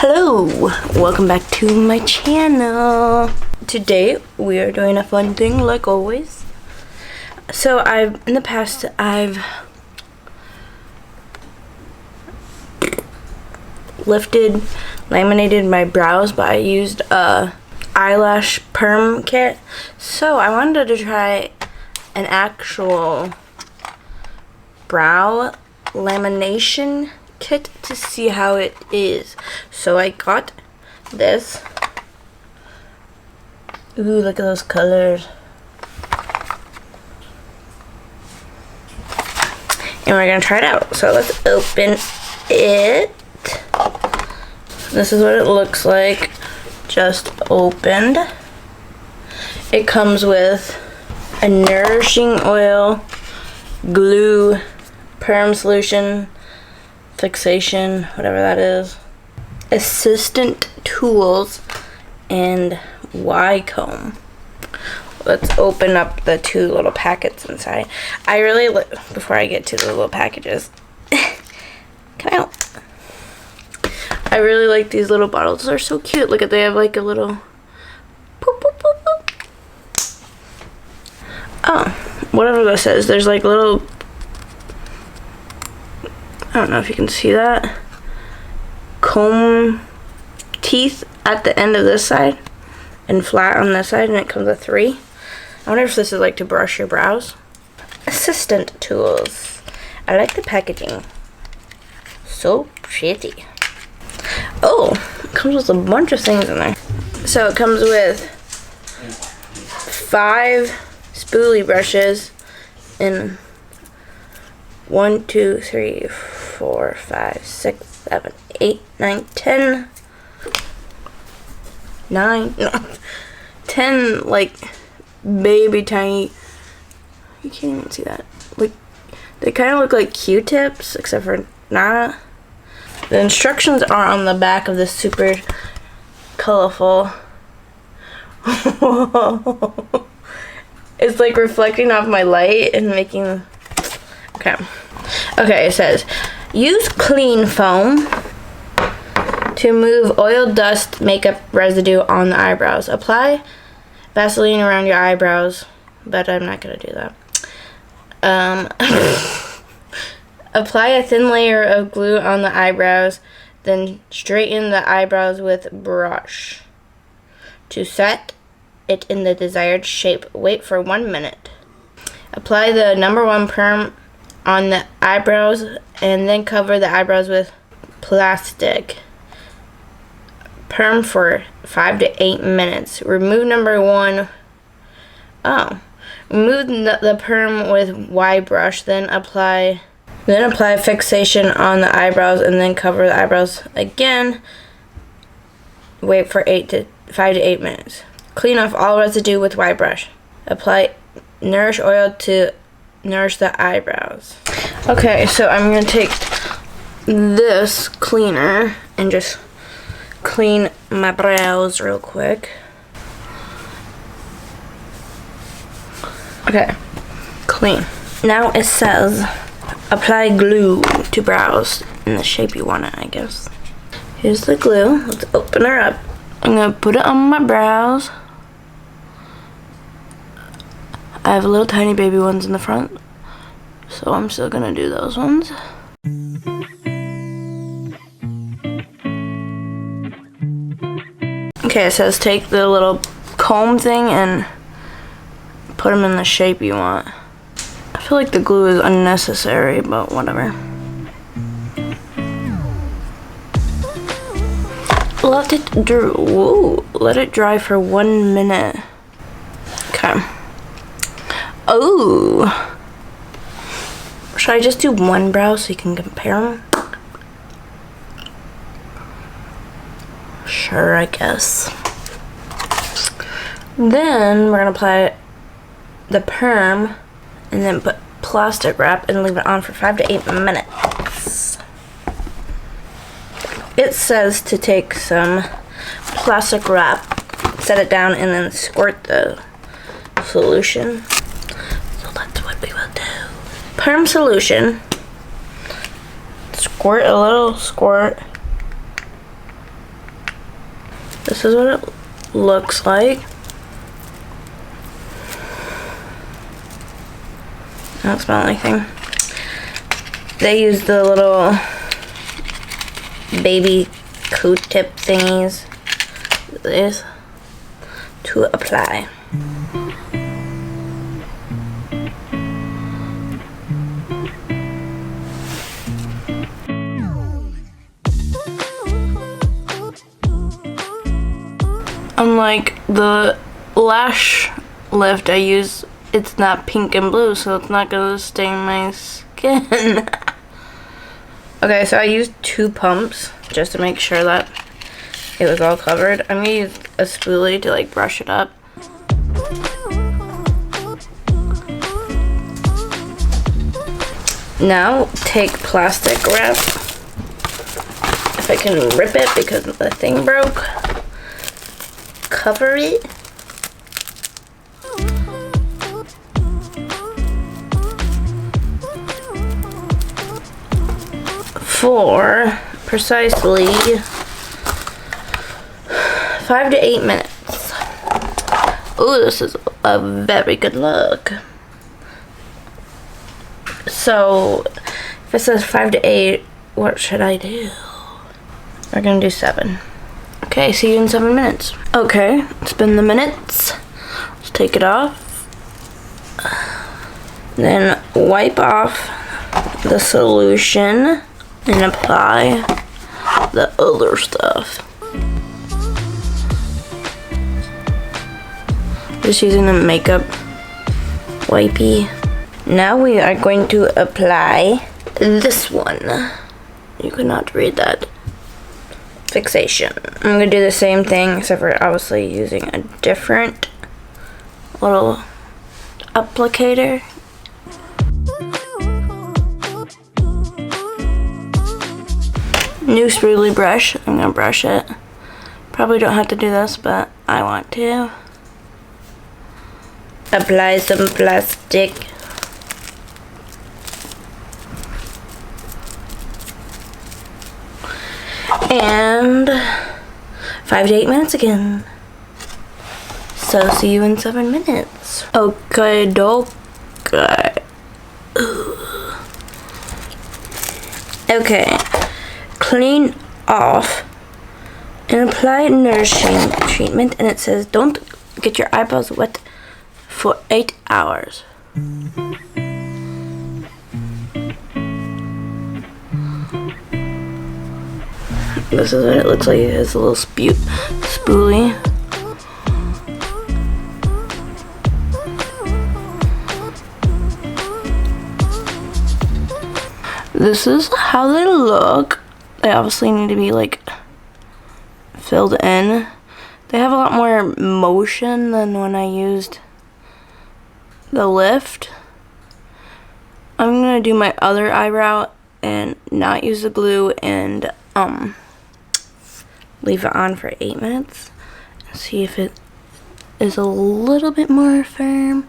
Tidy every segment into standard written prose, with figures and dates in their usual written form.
Hello, welcome back to my channel. Today we are doing a fun thing like always. So in the past I've laminated my brows, but I used a eyelash perm kit. So I wanted to try an actual brow lamination kit to see how it is. So I got this. Ooh, look at those colors. And we're gonna try it out. So let's open it. This is what it looks like, just opened. It comes with a nourishing oil, glue, perm solution, fixation, whatever that is, assistant tools, and Y comb. Let's open up the two little packets inside. I really before I get to the little packages, come out. I really like these little bottles. They're so cute. Look at, they have like a little boop, boop, boop, boop. Oh, whatever this is. There's like little, I don't know if you can see that, comb teeth at the end of this side and flat on this side, and it comes with 3. I wonder if this is like to brush your brows. Assistant tools. I like the packaging. So pretty. Oh, it comes with a bunch of things in there. So it comes with 5 spoolie brushes and 1, 2, 3, 4, 5, 6, 7, 8, 9, 10. 10 like baby tiny. You can't even see that. Like, they kind of look like Q-tips, except for not. The instructions are on the back of this super colorful. It's like reflecting off my light and making. Okay, it says use clean foam to remove oil, dust, makeup residue on the eyebrows. Apply Vaseline around your eyebrows, but I'm not gonna do that. Apply a thin layer of glue on the eyebrows, then straighten the eyebrows with brush. To set it in the desired shape, wait for 1 minute. Apply the number 1 perm on the eyebrows and then cover the eyebrows with plastic perm for 5 to 8 minutes. Remove number 1. Remove the perm with Y brush, then apply fixation on the eyebrows and then cover the eyebrows again. Wait for 5 to 8 minutes. Clean off all residue with Y brush. Apply nourish oil to nourish the eyebrows. Okay, so I'm gonna take this cleaner and just clean my brows real quick. Okay, clean. Now it says apply glue to brows in the shape you want it, I guess. Here's the glue. Let's open her up. I'm gonna put it on my brows. I have little tiny baby ones in the front, so I'm still gonna do those ones. Okay, it says take the little comb thing and put them in the shape you want. I feel like the glue is unnecessary, but whatever. Let it dry for 1 minute. Okay. Oh, should I just do one brow so you can compare them? Sure, I guess. Then we're gonna apply the perm and then put plastic wrap and leave it on for 5 to 8 minutes. It says to take some plastic wrap, set it down, and then squirt the solution. So that's what we will do. Perm solution. Squirt a little squirt This is what it looks like. I don't smell anything. They use the little baby Q-tip thingies this to apply. Unlike the lash lift I use, it's not pink and blue, so it's not gonna stain my skin. Okay, so I used 2 pumps just to make sure that it was all covered. I'm gonna use a spoolie to like brush it up. Now take plastic wrap, if I can rip it because the thing broke. Cover it. For precisely 5 to 8 minutes. Ooh, this is a very good look. So, if it says 5 to 8, what should I do? We're gonna do 7. Okay, see you in 7 minutes. Okay, it's been the minutes. Let's take it off. Then wipe off the solution and apply the other stuff. Just using the makeup wipey. Now we are going to apply this one. You could not read that. Fixation. I'm gonna do the same thing, except for obviously using a different little applicator. New spoolie brush. I'm gonna brush it. Probably don't have to do this, but I want to. Apply some plastic. And 5 to 8 minutes again. So see you in 7 minutes. Okay, okay. Okay. Clean off and apply nourishing treatment, and it says don't get your eyebrows wet for 8 hours. This is what it looks like. It has a little spoolie. This is how they look. They obviously need to be like filled in. They have a lot more motion than when I used the lift. I'm gonna do my other eyebrow and not use the glue and leave it on for 8 minutes and see if it is a little bit more firm.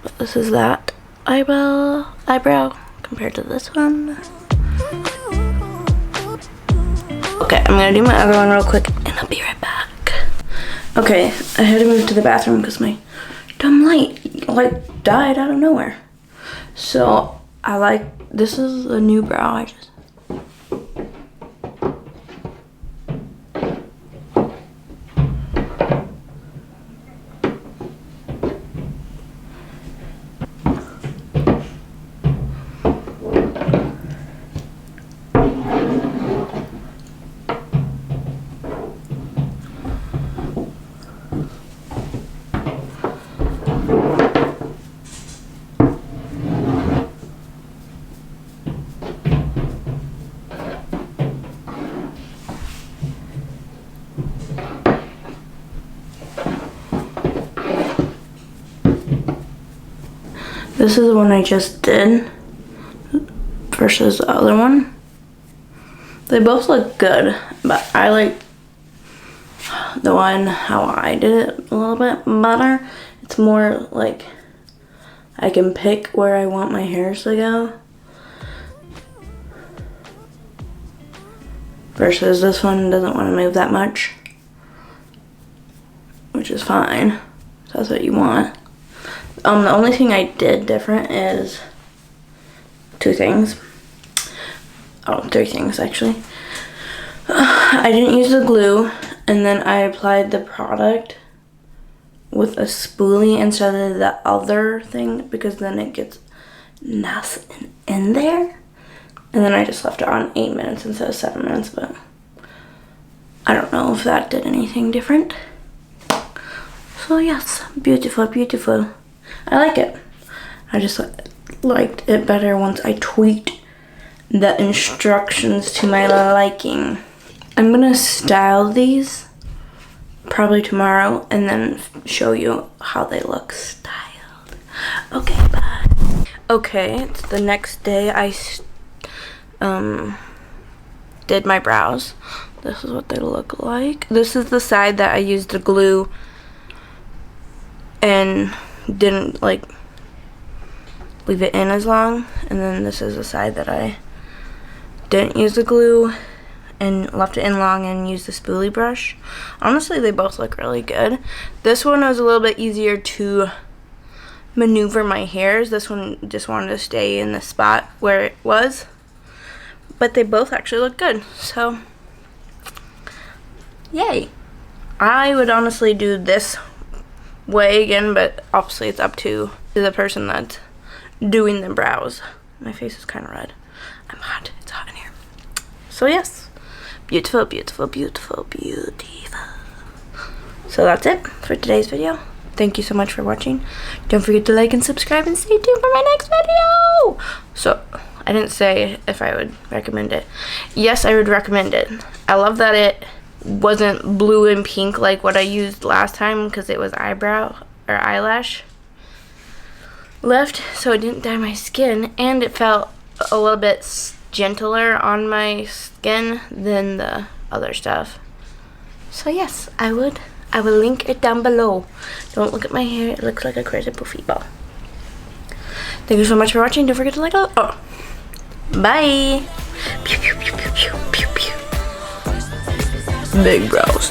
But this is that eyebrow compared to this one. Okay, I'm gonna do my other one real quick and I'll be right back. Okay, I had to move to the bathroom because my dumb light died out of nowhere. So this is a new brow I just. This is the one I just did versus the other one. They both look good, but I like the one how I did it a little bit better. It's more like I can pick where I want my hairs to go. Versus this one doesn't want to move that much. which is fine. So that's what you want. The only thing I did different is 2 things. Oh, 3 things actually. I didn't use the glue, and then I applied the product with a spoolie instead of the other thing, because then it gets nice and in there. And then I just left it on 8 minutes instead of 7 minutes, but I don't know if that did anything different. So yes, beautiful, beautiful. I like it. I just liked it better once I tweaked the instructions to my liking. I'm gonna style these probably tomorrow and then show you how they look styled. Okay, bye. Okay, it's the next day. I did my brows. This is what they look like. This is the side that I used the glue and didn't like leave it in as long, and then this is the side that I didn't use the glue and left it in long and used the spoolie brush. Honestly, they both look really good. This one was a little bit easier to maneuver my hairs. This one just wanted to stay in the spot where it was, but they both actually look good, so yay. I would honestly do this way again, but obviously it's up to the person that's doing the brows. My face is kind of red. I'm hot. It's hot in here. So yes, beautiful, beautiful, beautiful, beautiful. So that's it for today's video. Thank you so much for watching. Don't forget to like and subscribe and stay tuned for my next video. So I didn't say if I would recommend it. Yes, I would recommend it. I love that it wasn't blue and pink like what I used last time, because it was eyebrow or eyelash left, so it didn't dye my skin, and it felt a little bit gentler on my skin than the other stuff. So yes, I will link it down below. Don't look at my hair, it looks like a crazy poofy ball. Thank you so much for watching. Don't forget to like. Oh, bye. Pew, pew, pew, pew, pew, pew, pew. Big brows.